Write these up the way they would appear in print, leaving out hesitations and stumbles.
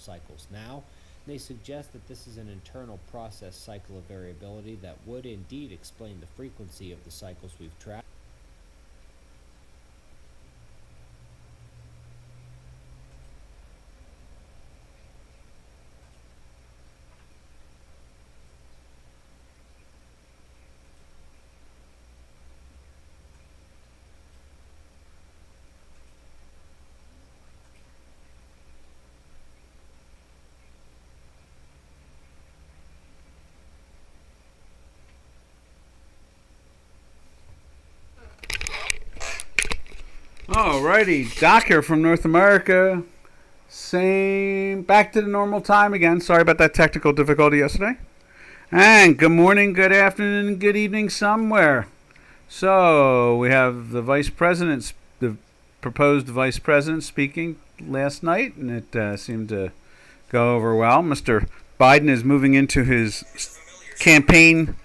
cycles now. They suggest that this is an internal process cycle of variability that would indeed explain the frequency of the cycles we've tracked. Alrighty, Doc here from North America. Same, back to the normal time again. Sorry about that technical difficulty yesterday. And good morning, good afternoon, good evening somewhere. So we have the the proposed vice president speaking last night, and it seemed to go over well. Mr. Biden is moving into his campaign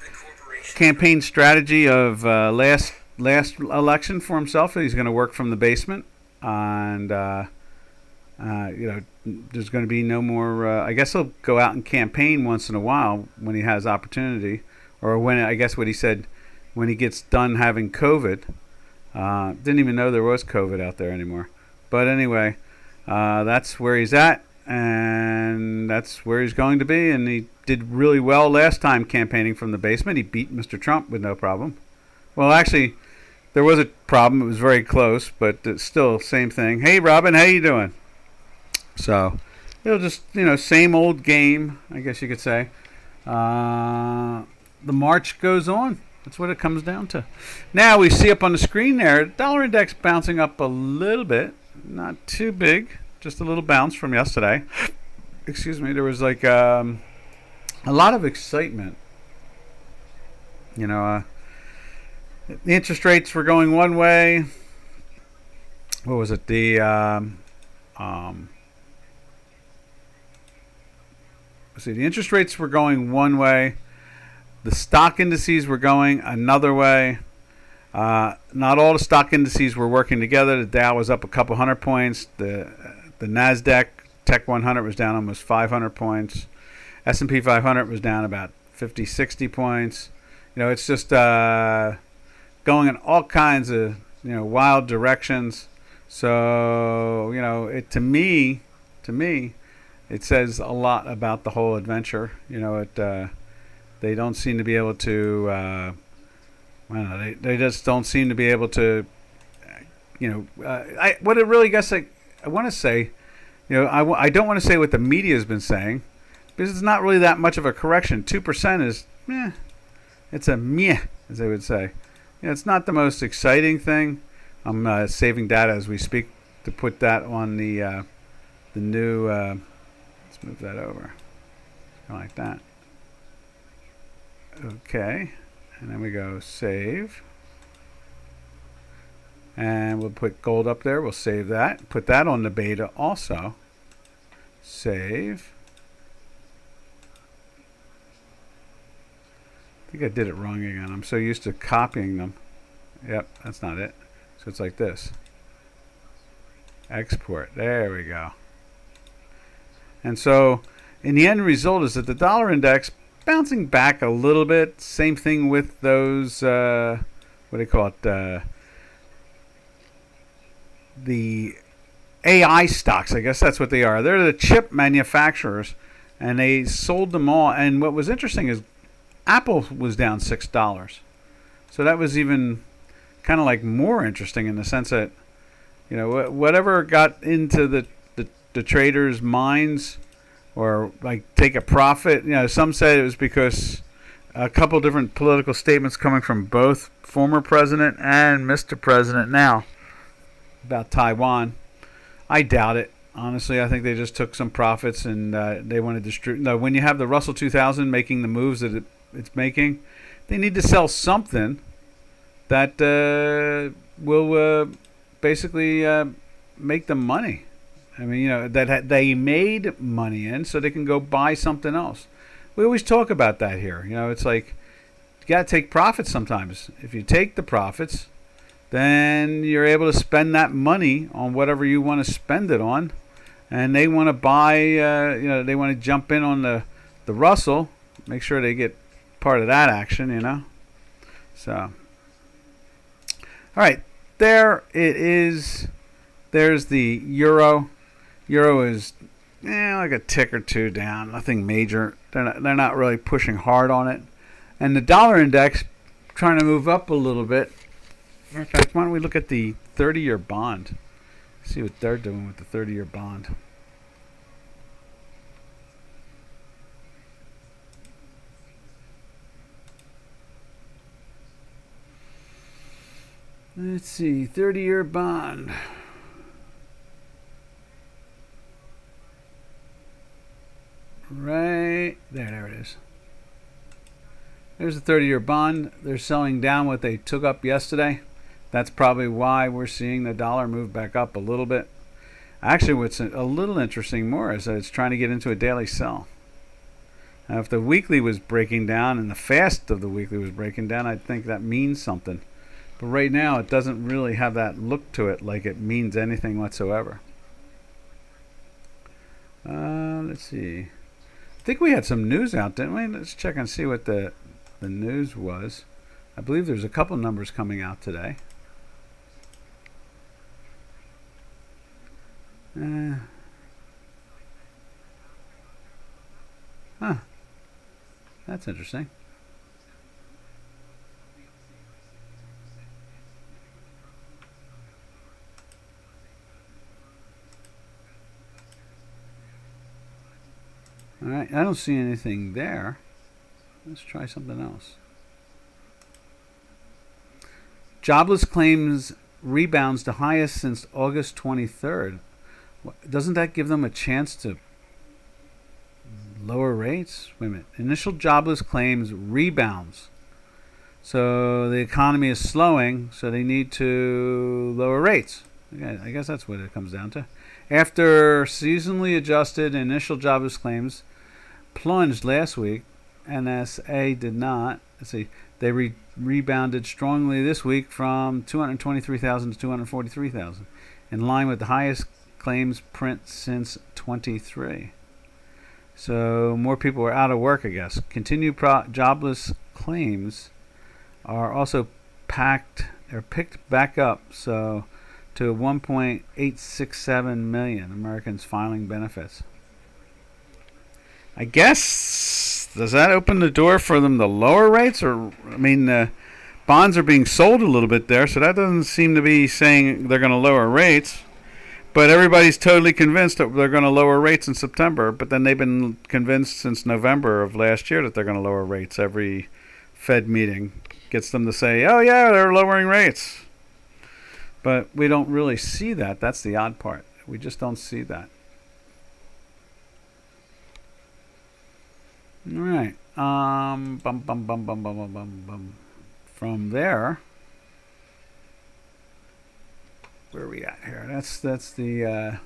strategy of last election for himself. He's going to work from the basement, and there's going to be no more. I guess he'll go out and campaign once in a while when he has opportunity, or when I guess what he said when he gets done having COVID. Didn't even know there was COVID out there anymore. But anyway, that's where he's at, and that's where he's going to be. And he did really well last time campaigning from the basement. He beat Mr. Trump with no problem. Well, actually, there was a problem. It was very close, but it's still same thing. Hey, Robin, how you doing? So it'll just, same old game, I guess you could say. The march goes on. That's what it comes down to. Now we see up on the screen there, dollar index bouncing up a little bit. Not too big, just a little bounce from yesterday. Excuse me. There was like a lot of excitement. The interest rates were going one way. What was it? The interest rates were going one way. The stock indices were going another way. Not all the stock indices were working together. The Dow was up a couple hundred points. The Nasdaq Tech 100 was down almost 500 points. S&P 500 was down about 50, 60 points. It's just going in all kinds of wild directions. So to me, it says a lot about the whole adventure. They don't seem to be able to. I don't know. They just don't seem to be able to. What it really guess I want to say. I don't want to say what the media has been saying, because it's not really that much of a correction. 2% is meh. It's a meh, as they would say. It's not the most exciting thing. I'm saving data as we speak to put that on the new. Let's move that over, kind of like that. Okay, and then we go save, and we'll put gold up there. We'll save that. Put that on the beta also. Save. I think I did it wrong again. I'm so used to copying them. Yep, that's not it. So it's like this. Export. There we go. And so in the end result is that the dollar index bouncing back a little bit. Same thing with those, what do they call it? The AI stocks, I guess that's what they are. They're the chip manufacturers, and they sold them all. And what was interesting is Apple was down $6. So that was even kind of like more interesting in the sense that, whatever got into the traders' minds, or like take a profit. Some said it was because a couple different political statements coming from both former president and Mr. President now about Taiwan. I doubt it. Honestly, I think they just took some profits and they want to distribute. No, when you have the Russell 2000 making the moves that it's making, they need to sell something that will basically make them money. I mean, that they made money in, so they can go buy something else. We always talk about that here. It's like you got to take profits sometimes. If you take the profits, then you're able to spend that money on whatever you want to spend it on, and they want to buy. They want to jump in on the Russell, make sure they get part of that action. So, all right, there it is. There's the euro. Euro is like a tick or two down, nothing major. They're not really pushing hard on it. And the dollar index trying to move up a little bit. In fact, why don't we look at the 30-year bond? See what they're doing with the 30-year bond. Let's see, 30-year bond. Right there it is. There's the 30-year bond. They're selling down what they took up yesterday. That's probably why we're seeing the dollar move back up a little bit. Actually, what's a little interesting more is that it's trying to get into a daily sell. Now, if the weekly was breaking down and the fast of the weekly was breaking down, I'd think that means something. But right now, it doesn't really have that look to it like it means anything whatsoever. Let's see. I think we had some news out, didn't we? Let's check and see what the news was. I believe there's a couple numbers coming out today. That's interesting. All right, I don't see anything there. Let's try something else. Jobless claims rebounds to highest since August 23rd. Doesn't that give them a chance to lower rates? Wait a minute. Initial jobless claims rebounds. So the economy is slowing, so they need to lower rates. Okay, I guess that's what it comes down to. After seasonally adjusted initial jobless claims plunged last week, NSA did not. Let's see. They rebounded strongly this week from 223,000 to 243,000, in line with the highest claims print since 23. So more people are out of work, I guess. Continued jobless claims are also picked back up, so to 1.867 million Americans filing benefits. I guess, does that open the door for them to lower rates? Or, I mean, bonds are being sold a little bit there, so that doesn't seem to be saying they're going to lower rates. But everybody's totally convinced that they're going to lower rates in September, but then they've been convinced since November of last year that they're going to lower rates. Every Fed meeting gets them to say, oh yeah, they're lowering rates. But we don't really see that. That's the odd part. We just don't see that. All right. From there, where are we at here? That's the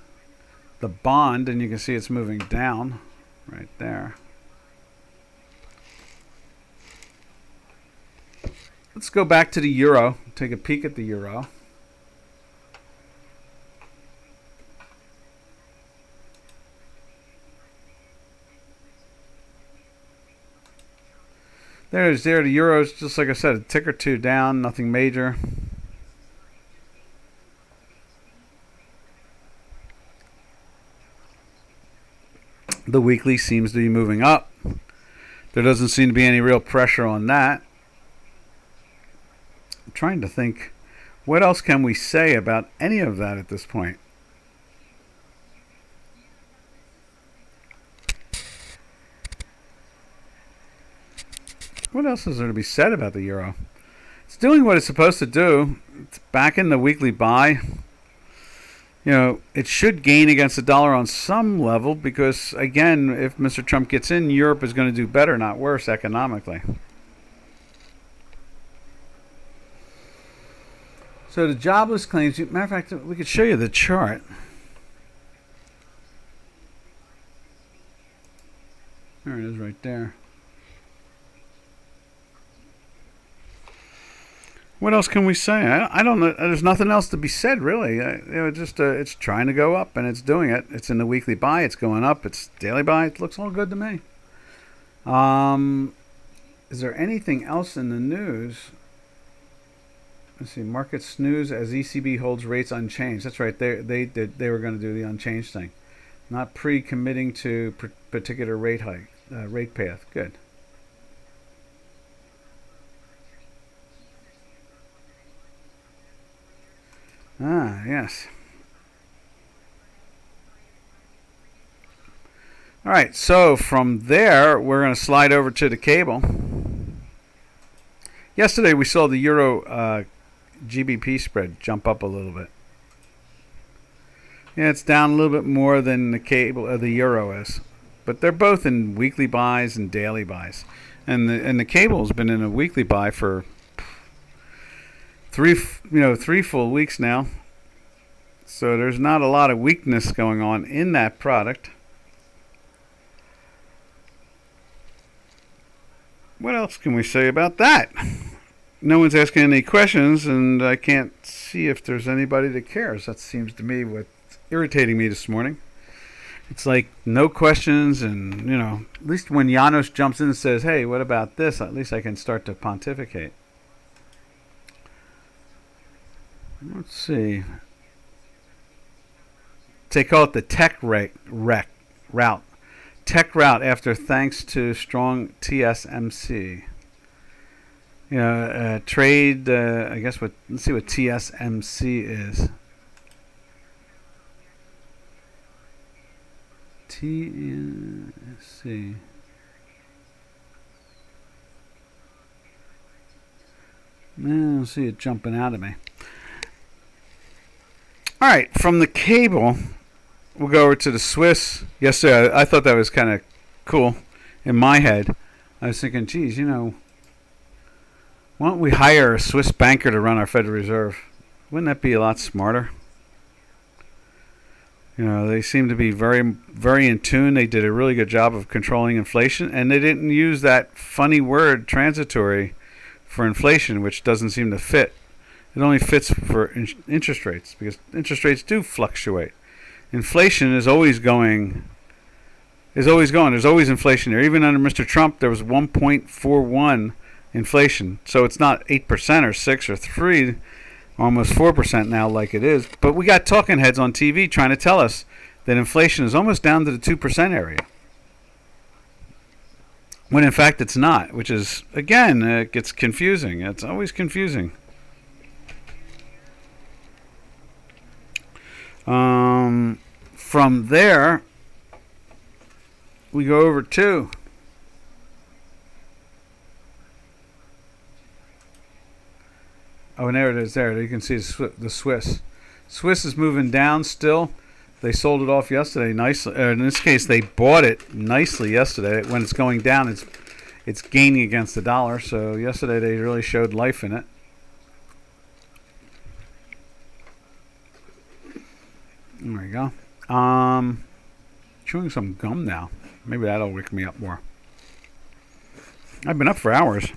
bond, and you can see it's moving down right there. Let's go back to the euro. Take a peek at the euro. The euro's, just like I said, a tick or two down, nothing major. The weekly seems to be moving up. There doesn't seem to be any real pressure on that. I'm trying to think, what else can we say about any of that at this point? What else is there to be said about the euro? It's doing what it's supposed to do. It's back in the weekly buy. It should gain against the dollar on some level because, again, if Mr. Trump gets in, Europe is going to do better, not worse, economically. So the jobless claims, matter of fact, we could show you the chart. There it is right there. What else can we say? I don't know. There's nothing else to be said, really. It's trying to go up, and it's doing it. It's in the weekly buy. It's going up. It's daily buy. It looks all good to me. Is there anything else in the news? Let's see. Market snooze as ECB holds rates unchanged. That's right. They were going to do the unchanged thing, not pre-committing to particular rate path. Good. Ah, yes. All right, so from there, we're going to slide over to the cable. Yesterday, we saw the Euro GBP spread jump up a little bit. Yeah, it's down a little bit more than the cable the Euro is, but they're both in weekly buys and daily buys, and the cable's been in a weekly buy for three full weeks now. So there's not a lot of weakness going on in that product. What else can we say about that? No one's asking any questions, and I can't see if there's anybody that cares. That seems to me what's irritating me this morning. It's like no questions, and at least when Janos jumps in and says, "Hey, what about this?" At least I can start to pontificate. Let's see. They call it the tech route. Tech route after thanks to strong TSMC. Trade. I guess let's see what TSMC is. TSC. I don't see it jumping out of me. All right, from the cable, we'll go over to the Swiss. Yesterday, I thought that was kind of cool. In my head, I was thinking, geez, why don't we hire a Swiss banker to run our Federal Reserve? Wouldn't that be a lot smarter? They seem to be very, very in tune. They did a really good job of controlling inflation, and they didn't use that funny word, transitory, for inflation, which doesn't seem to fit. It only fits for interest rates because interest rates do fluctuate. Inflation is always going. There's always inflation there. Even under Mr. Trump, there was 1.41 inflation. So it's not 8% or 6 or 3, almost 4% now like it is. But we got talking heads on TV trying to tell us that inflation is almost down to the 2% area. When in fact it's not, which is, again, it gets confusing. It's always confusing. From there, we go over to and there it is. There you can see the Swiss. Swiss is moving down still. They sold it off yesterday nicely. In this case, they bought it nicely yesterday. When it's going down, it's gaining against the dollar. So yesterday they really showed life in it. There we go. Chewing some gum now. Maybe that'll wake me up more. I've been up for hours.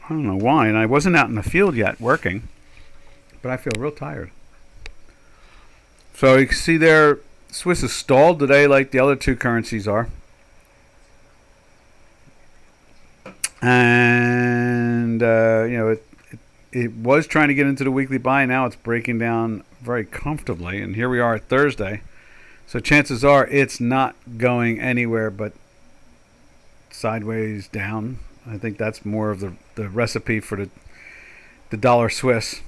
I don't know why, and I wasn't out in the field yet working, but I feel real tired. So you can see there, Swiss is stalled today like the other two currencies are. And, it was trying to get into the weekly buy. Now it's breaking down very comfortably. And here we are at Thursday. So chances are it's not going anywhere but sideways down. I think that's more of the recipe for the dollar Swiss.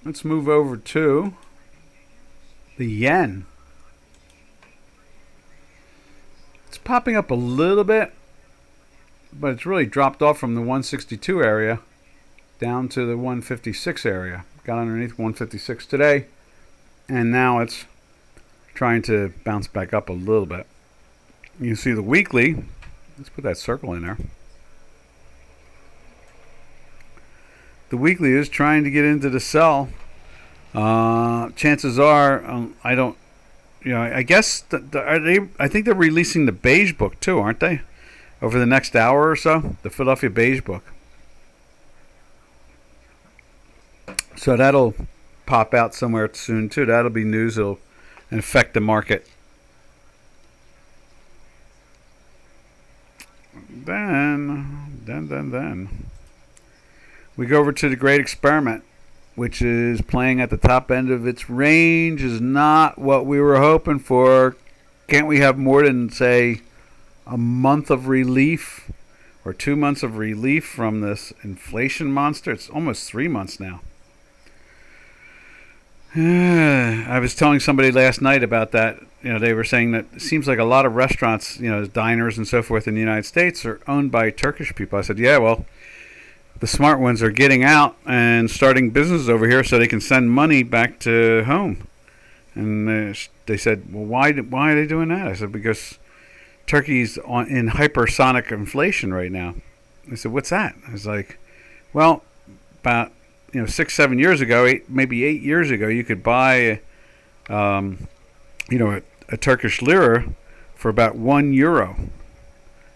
Let's move over to the yen. It's popping up a little bit, but it's really dropped off from the 162 area down to the 156 area. Got underneath 156 today, and now it's trying to bounce back up a little bit. You see the weekly. Let's put that circle in there. The weekly is trying to get into the sell. Chances are, I guess are they? I think they're releasing the beige book too, aren't they? Over the next hour or so, the Philadelphia beige book. So that'll pop out somewhere soon too. That'll be news. That'll affect the market. Then we go over to the Great Experiment, which is playing at the top end of its range. Is not what we were hoping for. Can't we have more than, say, a month of relief or 2 months of relief from this inflation monster? It's almost 3 months now. I was telling somebody last night about that. They were saying that it seems like a lot of restaurants, diners and so forth in the United States are owned by Turkish people. I said, yeah, well, the smart ones are getting out and starting businesses over here so they can send money back to home. And they said, well, why are they doing that? I said, because Turkey's in hypersonic inflation right now. They said, what's that? I was like, well, about 6-7 years ago, maybe 8 years ago, you could buy a Turkish lira for about €1,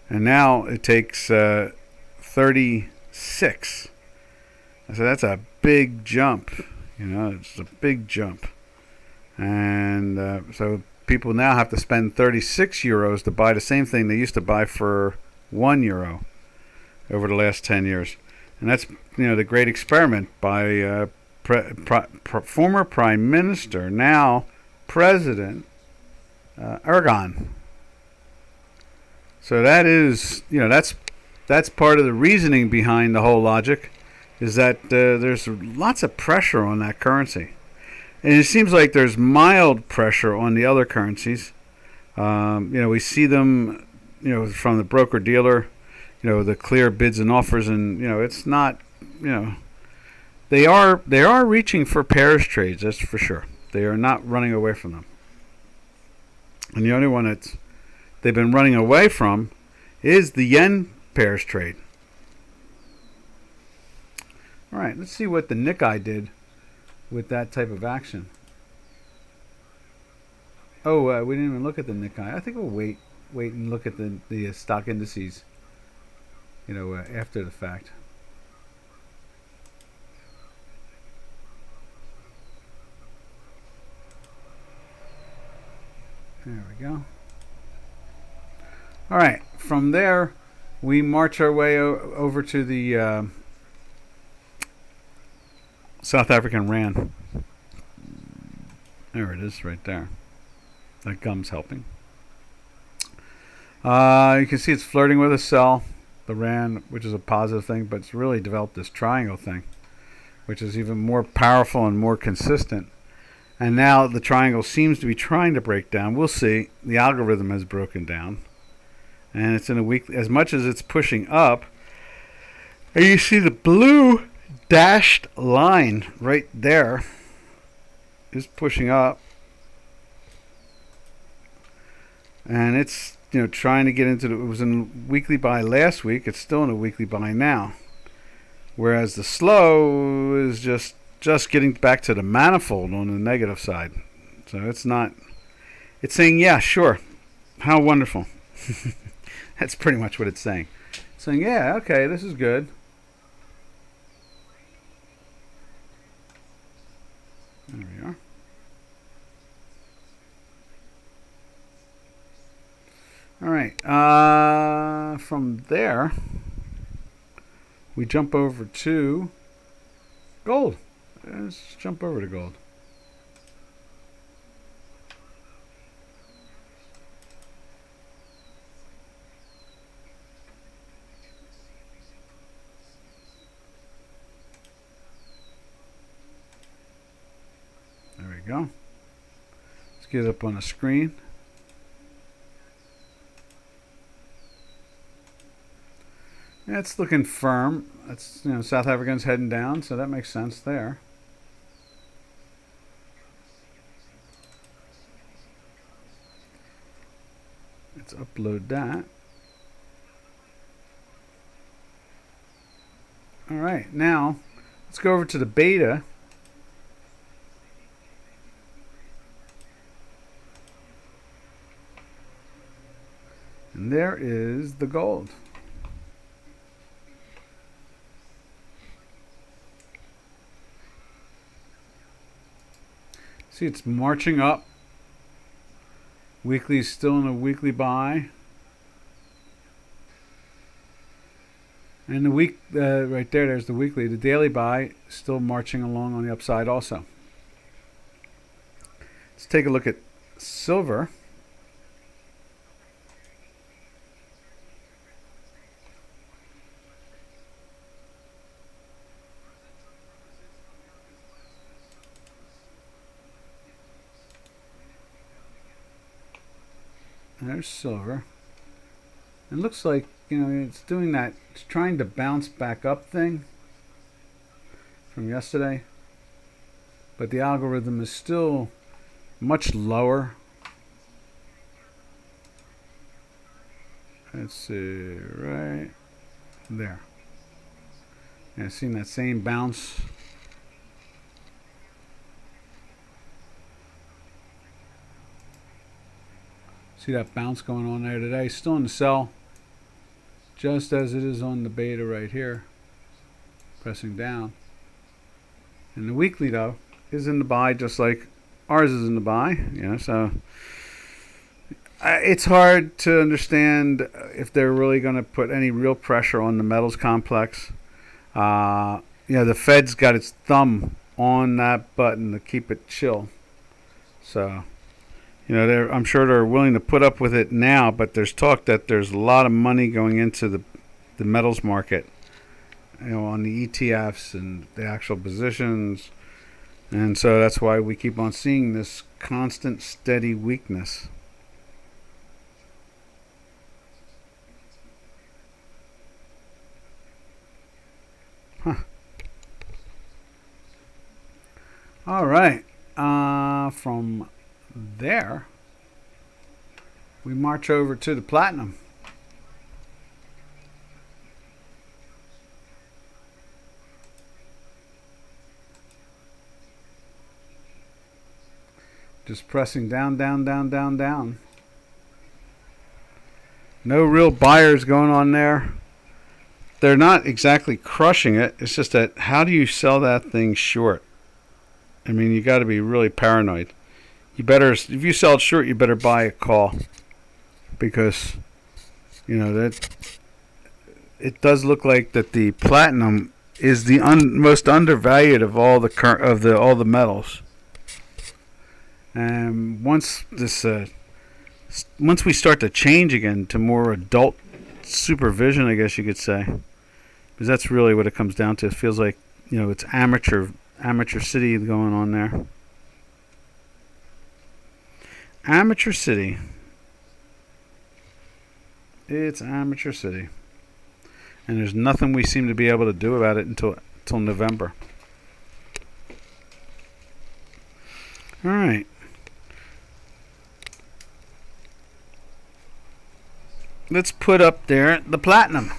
and now it takes 36. I said that's a big jump. It's a big jump, and so people now have to spend €36 to buy the same thing they used to buy for €1 over the last 10 years. And that's the Great Experiment by former Prime Minister, now President Erdogan. So that is that's part of the reasoning behind the whole logic, is that there's lots of pressure on that currency, and it seems like there's mild pressure on the other currencies. We see them, from the broker dealer. The clear bids and offers, and it's not, they are reaching for pairs trades, that's for sure. They are not running away from them. And the only one that they've been running away from is the yen pairs trade. All right, let's see what the Nikkei did with that type of action. Oh, we didn't even look at the Nikkei. I think we'll wait and look at the stock indices. After the fact. There we go. All right. From there, we march our way over to the South African Rand. There it is, right there. That gum's helping. You can see it's flirting with a sell. The Rand, which is a positive thing, but it's really developed this triangle thing, which is even more powerful and more consistent. And now the triangle seems to be trying to break down. We'll see. The algorithm has broken down, and it's in a week. As much as it's pushing up, and you see the blue dashed line right there is pushing up, and it's trying to get into it was in a weekly buy last week. It's still in a weekly buy now. Whereas the slow is just getting back to the manifold on the negative side. So it's saying, yeah, sure. How wonderful. That's pretty much what it's saying. It's saying, yeah, okay, this is good. There we are. All right, from there, we jump over to gold. Let's jump over to gold. There we go. Let's get it up on the screen. Yeah, it's looking firm. That's South Africans heading down, so that makes sense there. Let's upload that. All right, now let's go over to the beta. And there is the gold. See, it's marching up. Weekly is still in a weekly buy. And the week, right there, there's the weekly. The daily buy still marching along on the upside also. Let's take a look at silver. There's silver. It looks like, it's doing that, it's trying to bounce back up thing from yesterday. But the algorithm is still much lower. Let's see, right there. Yeah, seen that same bounce. See that bounce going on there today? Still in the sell, just as it is on the beta right here, pressing down. And the weekly though is in the buy, just like ours is in the buy. So it's hard to understand if they're really going to put any real pressure on the metals complex. The Fed's got its thumb on that button to keep it chill. So. I'm sure they're willing to put up with it now, but there's talk that there's a lot of money going into the metals market, on the ETFs and the actual positions. And so that's why we keep on seeing this constant, steady weakness. All right. From there, we march over to the platinum. Just pressing down, down, down, down, down. No real buyers going on there. They're not exactly crushing it. It's just that, how do you sell that thing short? I mean, you got to be really paranoid. You better, if you sell it short, you better buy a call, because that it does look like that the platinum is the most undervalued of all the all the metals. And once we start to change again to more adult supervision, I guess you could say, because that's really what it comes down to. It feels like it's amateur city going on there. Amateur city. It's amateur city. And there's nothing we seem to be able to do about it until November. All right. Let's put up there the platinum.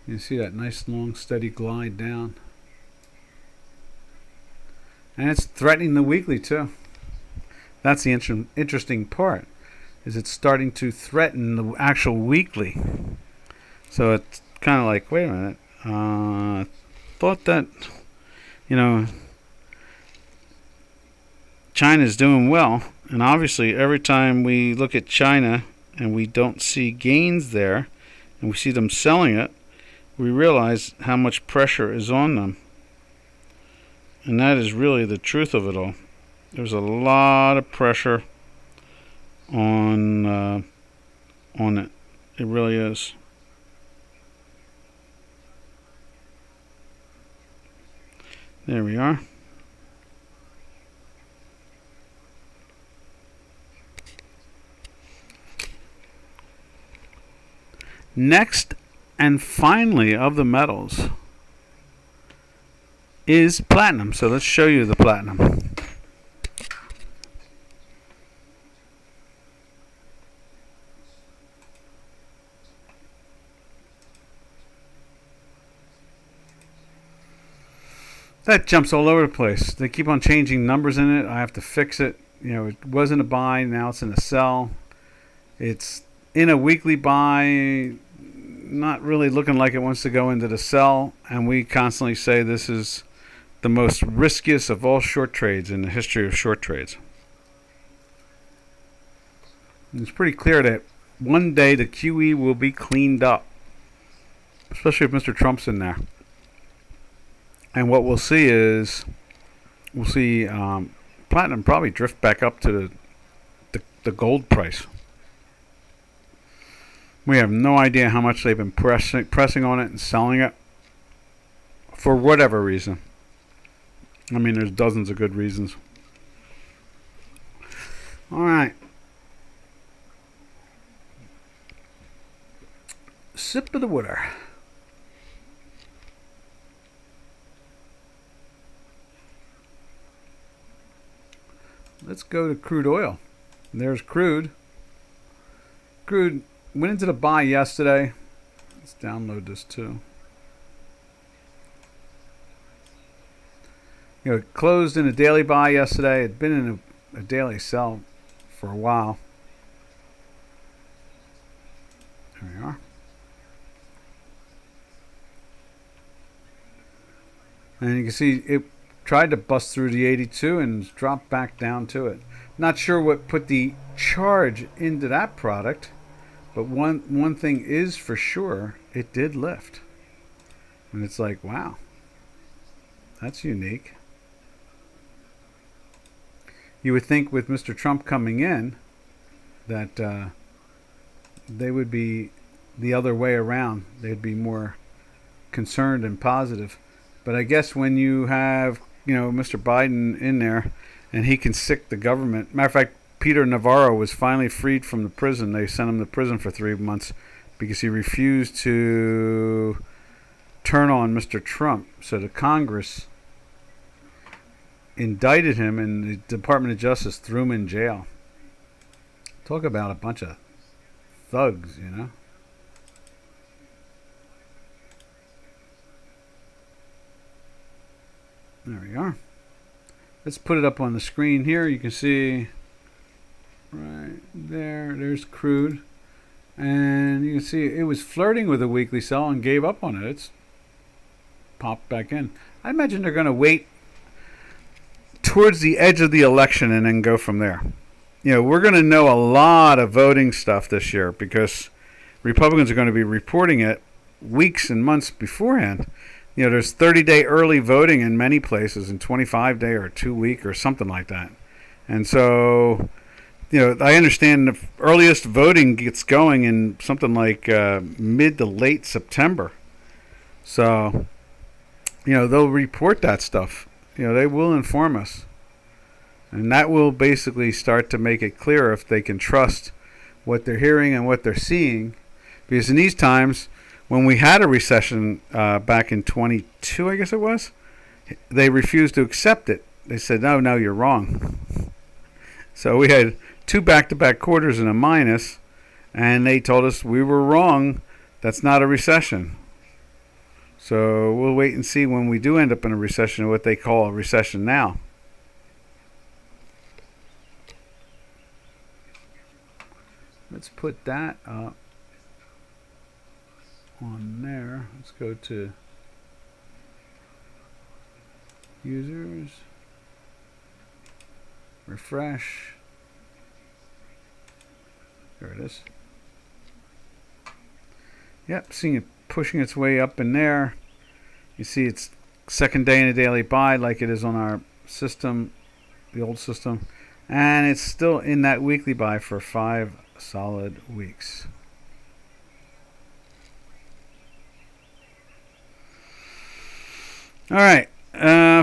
You see that nice long steady glide down. And it's threatening the weekly too. That's the interesting part, is it's starting to threaten the actual weekly. So it's kind of like, wait a minute, thought that, China's doing well, and obviously every time we look at China and we don't see gains there, and we see them selling it, we realize how much pressure is on them. And that is really the truth of it all. There's a lot of pressure on it. It really is. There we are. Next and finally of the metals is platinum. So let's show you the platinum. That jumps all over the place. They keep on changing numbers in it. I have to fix it. It wasn't a buy. Now it's in a sell. It's in a weekly buy, not really looking like it wants to go into the sell. And we constantly say this is the most riskiest of all short trades in the history of short trades. It's pretty clear that one day the QE will be cleaned up, especially if Mr. Trump's in there. And what we'll see is platinum probably drift back up to the gold price. We have no idea how much they've been pressing on it and selling it for whatever reason. I mean, there's dozens of good reasons. All right. Sip of the water. Let's go to crude oil. There's crude. Crude went into the buy yesterday. Let's download this too. It closed in a daily buy yesterday. It had been in a daily sell for a while. There we are. And you can see it tried to bust through the 82 and dropped back down to it. Not sure what put the charge into that product, but one thing is for sure, it did lift. And it's like, wow, that's unique. You would think with Mr. Trump coming in that they would be the other way around. They'd be more concerned and positive. But I guess when you have, Mr. Biden in there and he can sick the government. Matter of fact, Peter Navarro was finally freed from the prison. They sent him to prison for 3 months because he refused to turn on Mr. Trump. So the Congress indicted him and the Department of Justice threw him in jail. Talk about a bunch of thugs, There we are. Let's put it up on the screen here. You can see right there. There's crude. And you can see it was flirting with a weekly sell and gave up on it. It's popped back in. I imagine they're going to wait towards the edge of the election and then go from there. We're going to know a lot of voting stuff this year because Republicans are going to be reporting it weeks and months beforehand. There's 30-day early voting in many places and 25-day or 2-week or something like that. And so, I understand the earliest voting gets going in something like mid to late September. So, they'll report that stuff. They will inform us. And that will basically start to make it clear if they can trust what they're hearing and what they're seeing. Because in these times, when we had a recession back in 22, I guess it was, they refused to accept it. They said, no, you're wrong. So we had 2 back-to-back quarters in a minus, and they told us we were wrong. That's not a recession. So we'll wait and see when we do end up in a recession, what they call a recession now. Let's put that up on there. Let's go to users, refresh. There it is. Yep, seeing it pushing its way up in there. You see it's second day in a daily buy like it is on our system, the old system, and it's still in that weekly buy for 5 solid weeks. All right,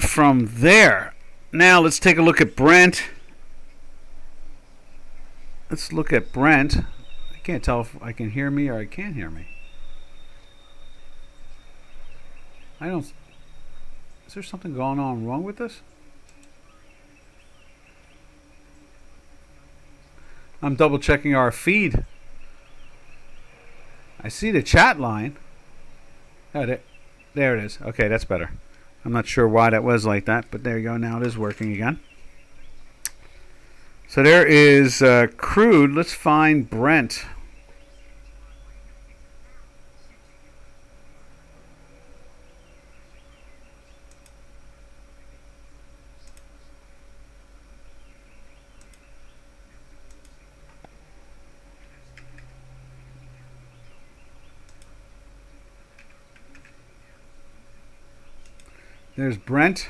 from there, now let's take a look at Brent. Let's look at Brent. I can't tell if I can hear me or I can't hear me. Is there something going on wrong with this? I'm double checking our feed. I see the chat line. Oh, there it is. Okay, that's better. I'm not sure why that was like that, but there you go. Now it is working again. So there is crude. Let's find Brent. There's Brent.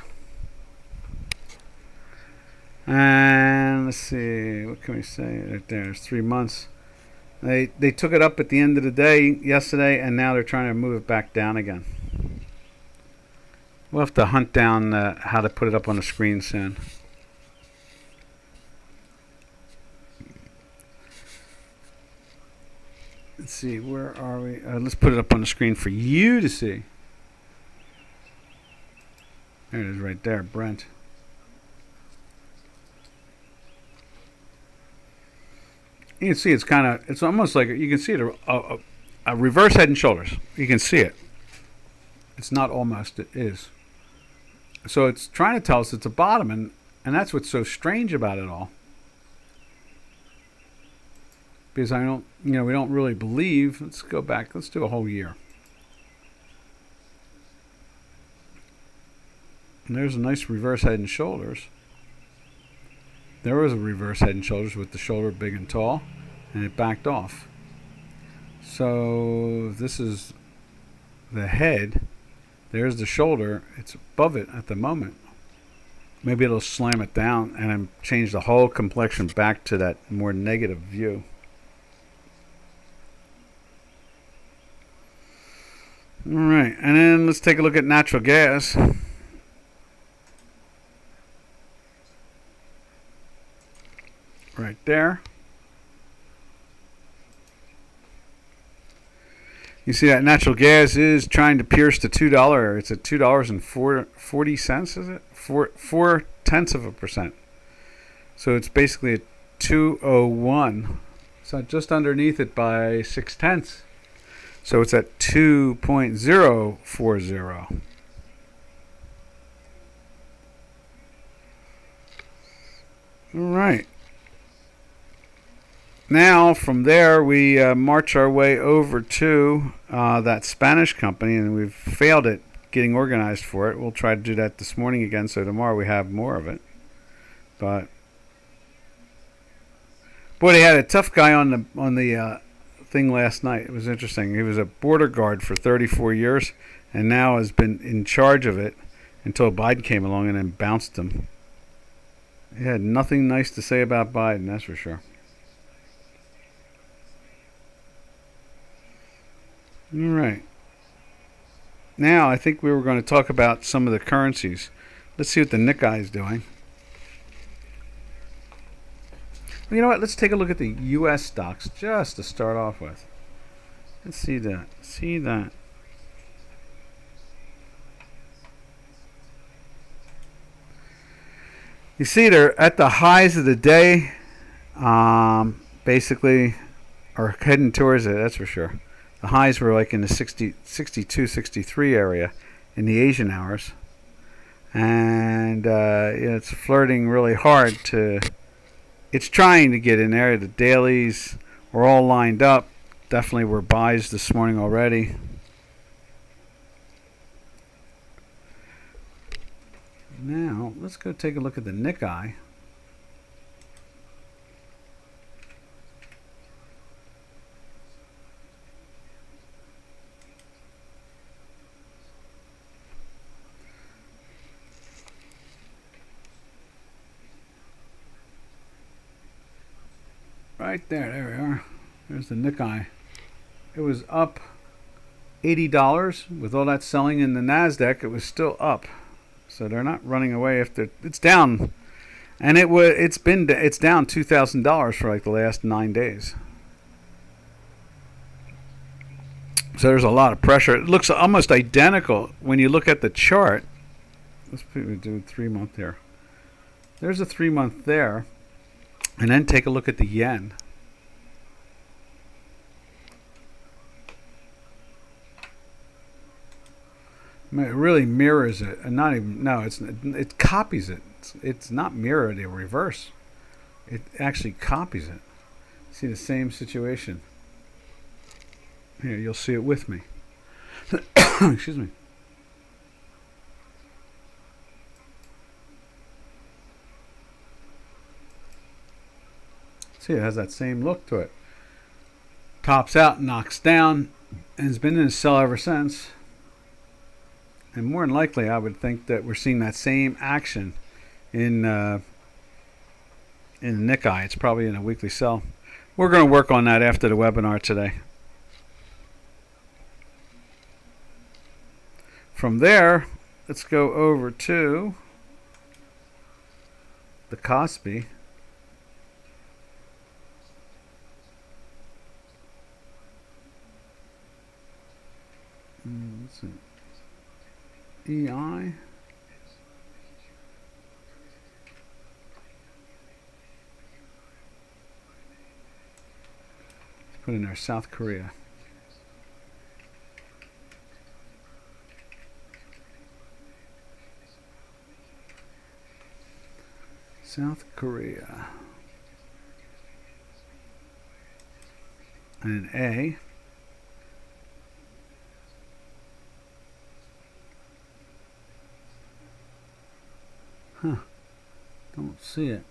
And let's see, what can we say? Right there's 3 months. They took it up at the end of the day yesterday, and now they're trying to move it back down again. We'll have to hunt down how to put it up on the screen soon. Let's see, where are we? Let's put it up on the screen for you to see. There it is right there, Brent. You can see it's almost like, you can see it a reverse head and shoulders. You can see it. It's not almost, it is. So it's trying to tell us it's a bottom, and that's what's so strange about it all. Because we don't really believe, let's go back, let's do a whole year. And there's a nice reverse head and shoulders. There was a reverse head and shoulders with the shoulder big and tall, and it backed off. So this is the head. There's the shoulder. It's above it at the moment. Maybe it'll slam it down and then change the whole complexion back to that more negative view. All right, and then let's take a look at natural gas. Right there. You see that natural gas is trying to pierce the $2. It's at $2.40, is it? 4/10%. So it's basically at 201. So just underneath it by 0.6. So it's at 2.040. All right. Now, from there, we march our way over to that Spanish company, and we've failed at getting organized for it. We'll try to do that this morning again, so tomorrow we have more of it. But boy, they had a tough guy on the thing last night. It was interesting. He was a border guard for 34 years, and now has been in charge of it until Biden came along and then bounced him. He had nothing nice to say about Biden, that's for sure. All right. Now, I think we were going to talk about some of the currencies. Let's see what the Nikkei is doing. Well, you know what? Let's take a look at the U.S. stocks just to start off with. Let's see that. See that. You see, they're at the highs of the day, basically, or heading towards it, that's for sure. The highs were like in the 60, 62, 63 area in the Asian hours. And it's flirting really hard to... It's trying to get in there. The dailies are all lined up. Definitely were buys this morning already. Now, let's go take a look at the Nikkei. Right there, there we are. There's the Nikkei. It was up $80 with all that selling in the Nasdaq. It was still up, so they're not running away. It's down, and it's down $2,000 for like the last 9 days. So there's a lot of pressure. It looks almost identical when you look at the chart. Let's do 3 month here. There's a 3 month there. And then take a look at the yen. It really mirrors it, and not even no, it copies it. It's not mirrored, it reverse. It actually copies it. See the same situation. Here, you'll see it with me. Excuse me. See, it has that same look to it. Tops out, knocks down, and has been in a sell ever since. And more than likely, I would think that we're seeing that same action in the Nikkei. It's probably in a weekly sell. We're going to work on that after the webinar today. From there, let's go over to the Kospi. Let's see. EI. Let's put in there South Korea. South Korea. And an A. Huh. Don't see it.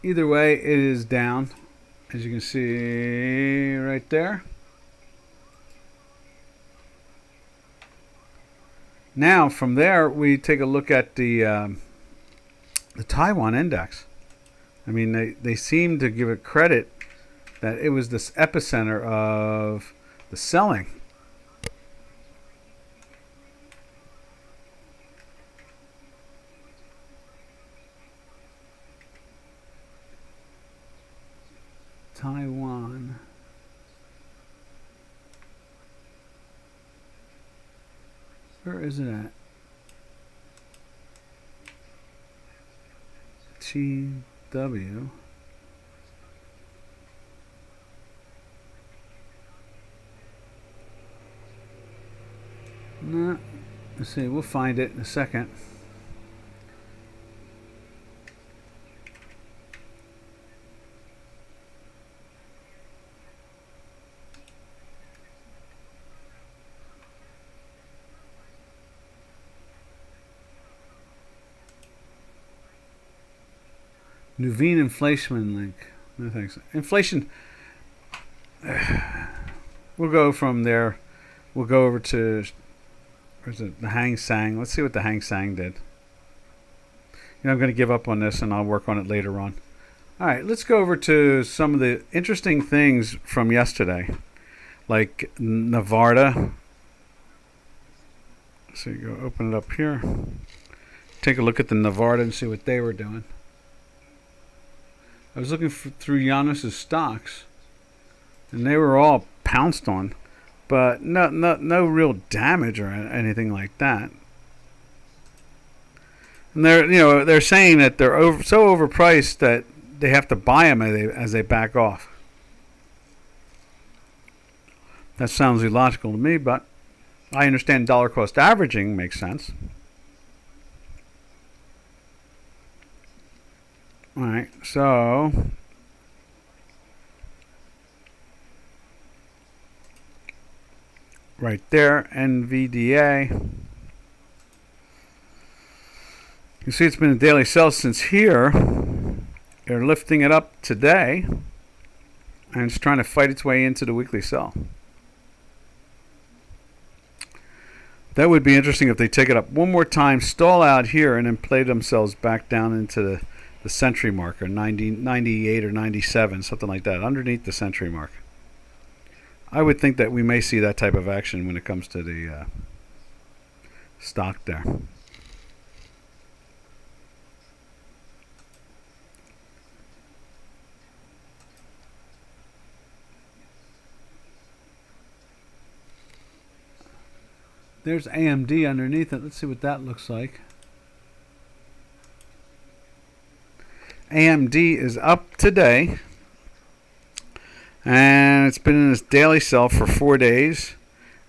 Either way, it is down. As you can see right there. Now, from there, we take a look at the Taiwan index. I mean, they seem to give it credit that it was this epicenter of the selling. Taiwan. Where is it at? TW. No. Let's see. We'll find it in a second. Nuveen inflation link. No thanks. Inflation. We'll go from there. We'll go over to where's it? The Hang Seng. Let's see what the Hang Seng did. I'm going to give up on this, and I'll work on it later on. All right, let's go over to some of the interesting things from yesterday, like Nevada. So you go open it up here. Take a look at the Nevada and see what they were doing. I was looking through Giannis's stocks, and they were all pounced on, but no real damage or anything like that. And they're saying that they're so overpriced that they have to buy them as they back off. That sounds illogical to me, but I understand dollar cost averaging makes sense. All right, so right there, NVDA. You see it's been a daily sell since here. They're lifting it up today, and it's trying to fight its way into the weekly sell. That would be interesting if they take it up one more time, stall out here, and then play themselves back down into the century marker, 98 or 97, something like that, underneath the century mark. I would think that we may see that type of action when it comes to the stock there. There's AMD underneath it. Let's see what that looks like. AMD is up today, and it's been in this daily sell for 4 days,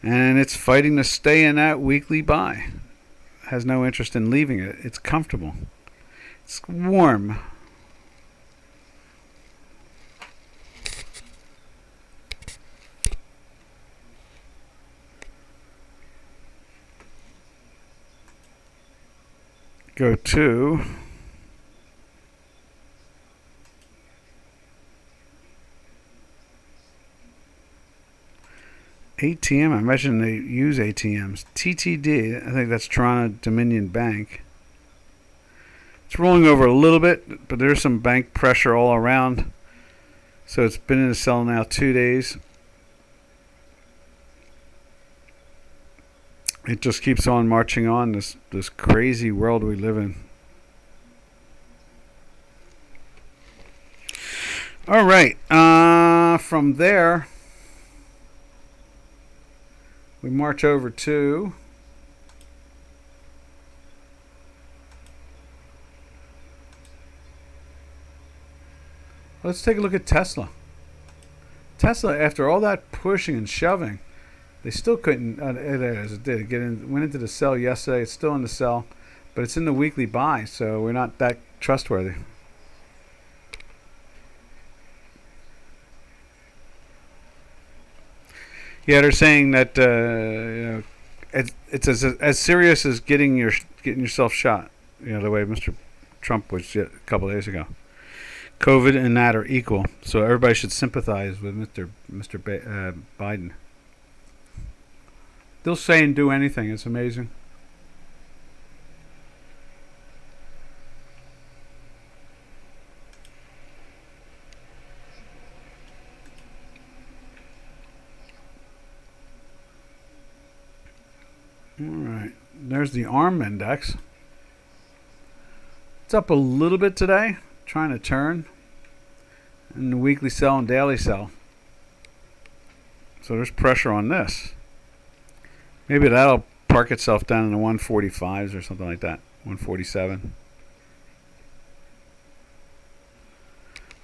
And it's fighting to stay in that weekly buy. Has no interest in leaving it. It's comfortable. It's warm. Go to ATM. I imagine they use ATMs. TTD. I think that's Toronto Dominion Bank. It's rolling over a little bit, but there's some bank pressure all around. So it's been in a sell now 2 days. It just keeps on marching on, this crazy world we live in. All right. From there, we march over to let's take a look at Tesla. Tesla, after all that pushing and shoving, they still couldn't. It did went into the sell yesterday. It's still in the sell, but it's in the weekly buy, so we're not that trustworthy. Yeah, they're saying that it's as serious as getting yourself shot. The way Mr. Trump was a couple of days ago. COVID and that are equal, so everybody should sympathize with Mr. Biden. They'll say and do anything. It's amazing. All right. There's the ARM index. It's up a little bit today, trying to turn. And the weekly sell and daily sell. So there's pressure on this. Maybe that'll park itself down in the 145s or something like that. 147.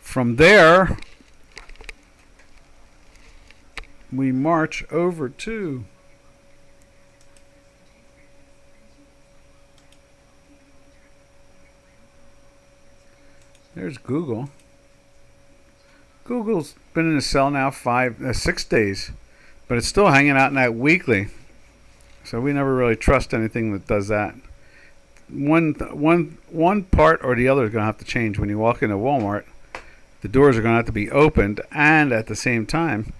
From there, we march over to there's Google. Google's been in a sell now 6 days, but it's still hanging out in that weekly. So we never really trust anything that does that. One part or the other is going to have to change. When you walk into Walmart, the doors are going to have to be opened, and at the same time,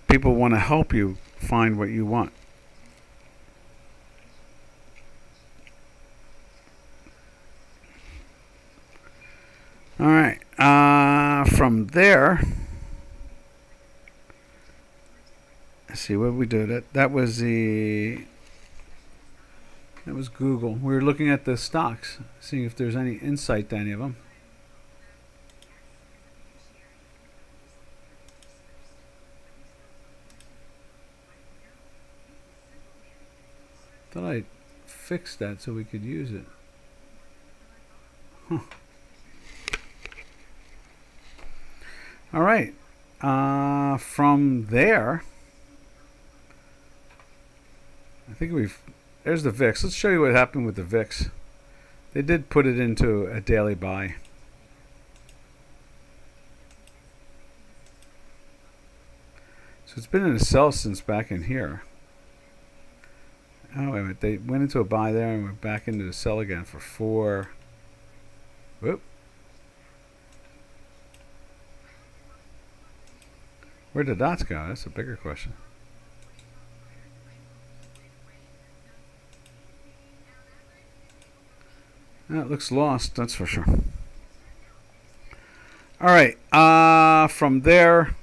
people want to help you find what you want. All right. From there, let's see what we did. That was Google. We were looking at the stocks, seeing if there's any insight to any of them. Thought I fixed that so we could use it. Huh. All right. From there, I think there's the VIX. Let's show you what happened with the VIX. They did put it into a daily buy. So it's been in a sell since back in here. Oh, wait a minute. They went into a buy there and went back into the sell again for 4. Whoop. Where did the dots go? That's a bigger question. It looks lost, that's for sure. All right. From there,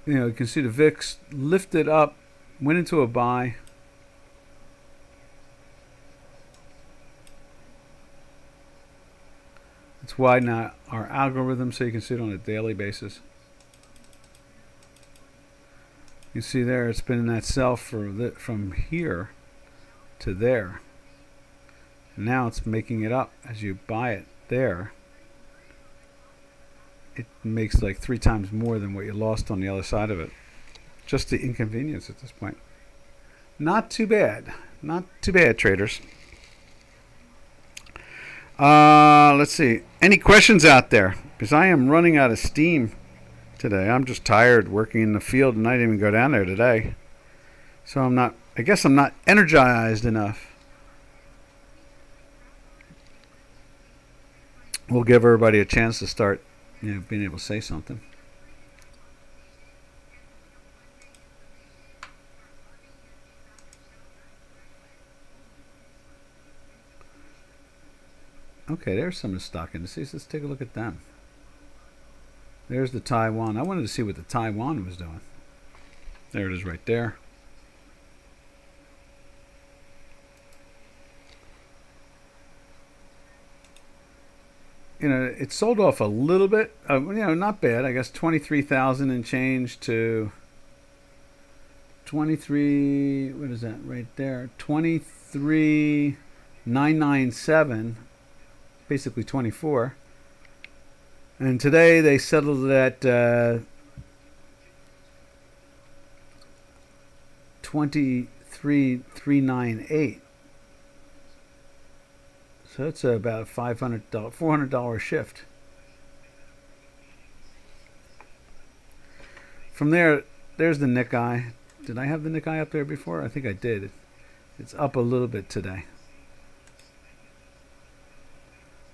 you can see the VIX lifted up, went into a buy. Let's widen out our algorithm so you can see it on a daily basis. You see there, it's been in that sell from here to there. And now it's making it up as you buy it there. it makes like 3 times more than what you lost on the other side of it. Just the inconvenience at this point. Not too bad. Not too bad, traders. Let's see. Any questions out there? Because I am running out of steam today. I'm just tired working in the field, and I didn't even go down there today. So I guess I'm not energized enough. We'll give everybody a chance to start, being able to say something. Okay, there's some of the stock indices. Let's take a look at them. There's the Taiwan. I wanted to see what the Taiwan was doing. There it is right there. It sold off a little bit. Not bad. I guess 23,000 and change to 23. What is that right there? 23,997. Basically 24. And today they settled at 23,398. So it's about a $400 shift. From there's the Nikkei. Did I have the Nikkei up there before? I think I did. It's up a little bit today.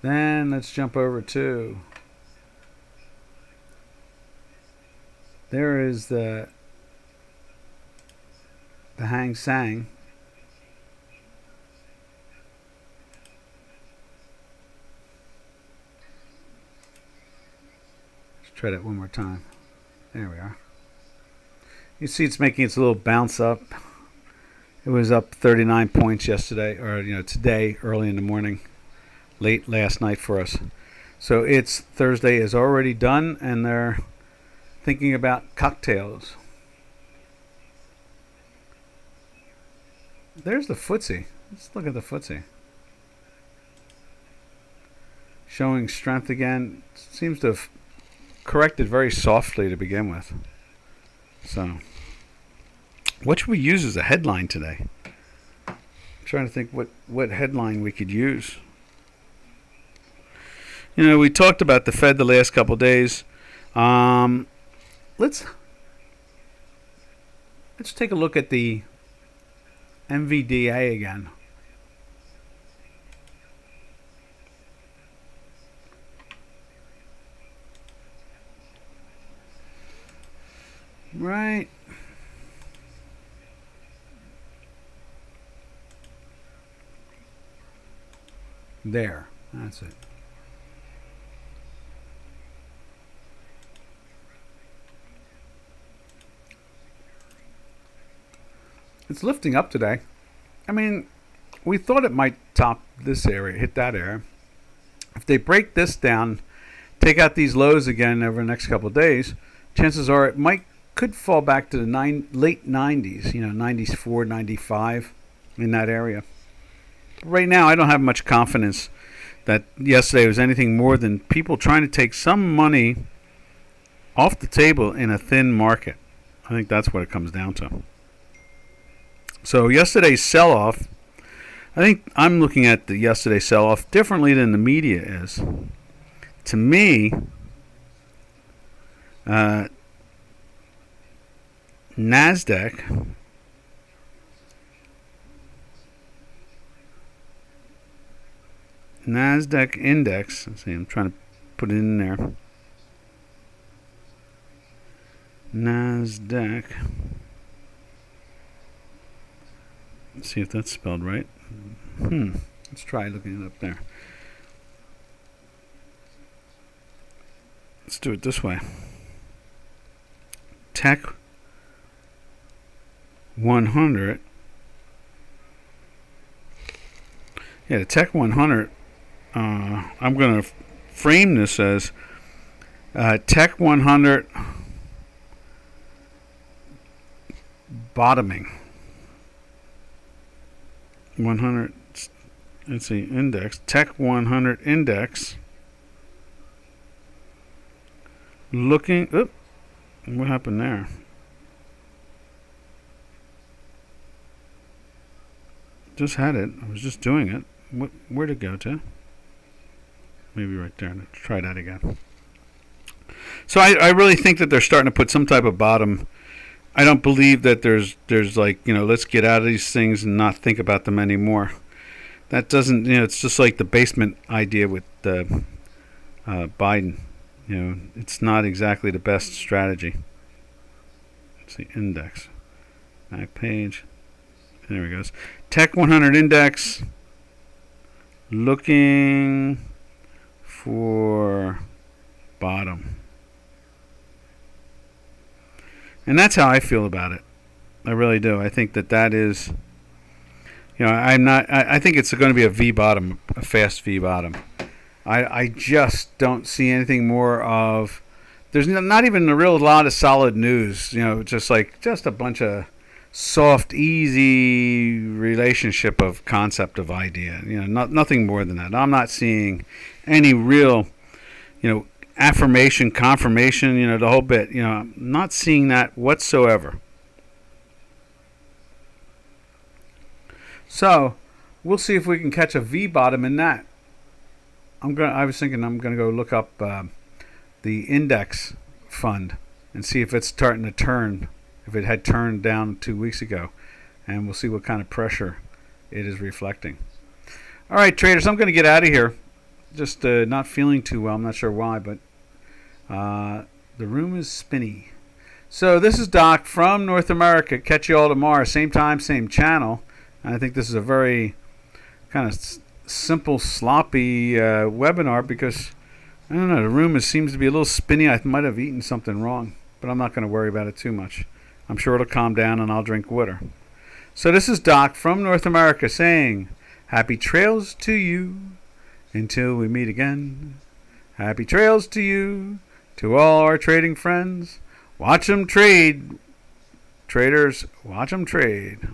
Then let's jump over to, there is the Hang Seng. Let's try that one more time. There we are. You see it's making its little bounce up. It was up 39 points yesterday, or today, early in the morning. Late last night for us. So it's Thursday is already done, and they're thinking about cocktails. There's the FTSE. Let's look at the FTSE. Showing strength again. Seems to have corrected very softly to begin with. So, what should we use as a headline today? I'm trying to think what headline we could use. We talked about the Fed the last couple of days. Let's take a look at the MVDA again. Right. There. That's it. It's lifting up today. I mean, we thought it might top this area, hit that area. If they break this down, take out these lows again over the next couple of days, chances are it could fall back to the late 90s, 94, 95 in that area. Right now, I don't have much confidence that yesterday was anything more than people trying to take some money off the table in a thin market. I think that's what it comes down to. So yesterday's sell-off, I think I'm looking at the yesterday sell-off differently than the media is. To me, NASDAQ index, let's see, I'm trying to put it in there. NASDAQ. Let's see if that's spelled right. Let's try looking it up there. Let's do it this way. Tech 100. Yeah, the Tech 100. I'm going to frame this as Tech 100 bottoming. 100, let's see, index, Tech 100 index Looking. Oop, what happened there? Just had it. I was just doing it. Where'd it go to? Maybe right there. Let's try that again. So I really think that they're starting to put some type of bottom. I don't believe that there's like, let's get out of these things and not think about them anymore. That doesn't, it's just like the basement idea with Biden. It's not exactly the best strategy. Let's see, index. Back page. There it goes. Tech 100 index. Looking for bottom. And that's how I feel about it. I really do. I think that is, I think it's going to be a V bottom, a fast V bottom. I just don't see anything more of, there's not even a real lot of solid news, just a bunch of soft, easy relationship of concept of idea, nothing more than that. I'm not seeing any real, affirmation, confirmation, the whole bit. I'm not seeing that whatsoever. So we'll see if we can catch a V bottom in that. I was thinking I'm gonna go look up the index fund and see if it's starting to turn. If it had turned down 2 weeks ago, and we'll see what kind of pressure it is reflecting. All right, traders, I'm going to get out of here. Just not feeling too well. I'm not sure why, but the room is spinny. So this is Doc from North America. Catch you all tomorrow, same time, same channel. And I think this is a very kind of simple, sloppy webinar because, I don't know, the room seems to be a little spinny. I might have eaten something wrong, but I'm not going to worry about it too much. I'm sure it'll calm down and I'll drink water. So this is Doc from North America saying, happy trails to you until we meet again. Happy trails to you, to all our trading friends. Watch them trade. Traders, watch them trade.